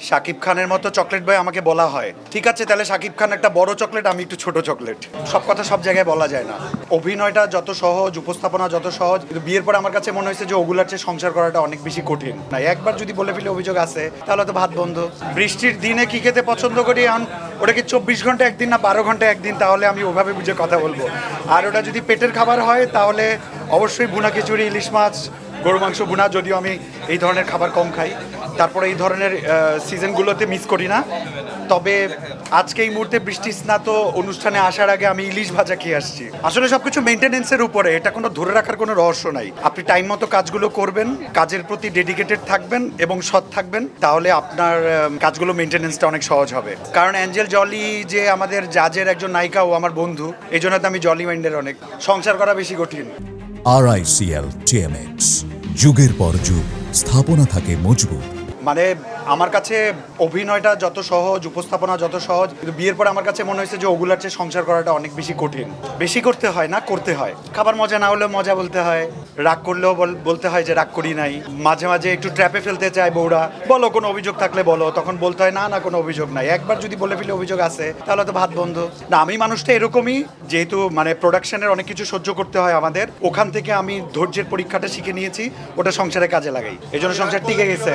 শাকিব খানের মতো chocolate boy আমাকে বলা হয়, ঠিক আছে তাহলে শাকিব খান একটা বড় চকলেট, আমি একটু ছোট চকলেট। সব কথা সব জায়গায় বলা যায় না। অভিনয়টা যত সহজ, উপস্থাপনা যত সহজ, কিন্তু বিয়ের পর আমার কাছে মনে হয়েছে যে ওগুলার চেয়ে সংসার করাটা অনেক বেশি কঠিন। না একবার যদি বলে ফেলে অভিযোগ আছে তাহলে তো ভাত বন্ধ। বৃষ্টির দিনে কি খেতে পছন্দ করি এখন, ওটা কি 24 ঘন্টা একদিন না 12 ঘন্টা একদিন, তাহলে আমি ওভাবে বুঝে কথা বলবো। আর ওটা যদি পেটের খাবার হয় তাহলে অবশ্যই ভুনা খিচুড়ি, ইলিশ মাছ, গরু মাংস ভুনা, যদিও আমি এই ধরনের খাবার কম খাই। তারপরে এই ধরনের সিজনগুলোতে মিস করি না। তবে আজকে এই মুহূর্তে বৃষ্টি স্নাত অনুষ্ঠানে আসার আগে আমি ইলিশ ভাজা খেয়ে আসছি। আসলে সবকিছু মেনটেনেন্সের উপরে, এটা কোনো ধরে রাখার কোনো রহস্য নাই। আপনি টাইম মতো কাজগুলো করবেন, কাজের প্রতি ডেডিকেটেড থাকবেন এবং সৎ থাকবেন, তাহলে আপনার কাজগুলো মেনটেনেন্সটা অনেক সহজ হবে। কারণ অ্যাঞ্জেল জলি যে আমাদের জাজের একজন নায়িকা, ও আমার বন্ধু, এই জন্য তো আমি জলি মাইন্ডের অনেক। সংসার করা বেশি কঠিন। RICL TMX, যুগের পর যুগ স্থাপনা থাকে মজবুত। মানে আমার কাছে অভিনয়টা যত সহজ, উপস্থাপনা যত সহজ, কিন্তু বিয়ের পর আমার কাছে মনে হয়েছে যে ওগুলার চেয়ে সংসার করাটা অনেক বেশি কঠিন। বেশি করতে হয় না, করতে হয়। খাবার মজা না হলেও মজা বলতে হয়, রাগ করলেও বলতে হয় যে রাগ করি নাই। মাঝে মাঝে একটু ট্র্যাপে ফেলতে চায় বউরা, বলো কোনো অভিযোগ থাকলে বলো, তখন বলতে হয় না না কোনো অভিযোগ নাই। একবার যদি বলে ফেলে অভিযোগ আছে তাহলে তো ভাত বন্ধ। না আমি মানুষটা এরকমই, যেহেতু মানে প্রোডাকশনের অনেক কিছু সহ্য করতে হয় আমাদের, ওখান থেকে আমি ধৈর্যের পরীক্ষাটা শিখে নিয়েছি, ওটা সংসারে কাজে লাগাই, এই জন্য সংসার টিকে গেছে।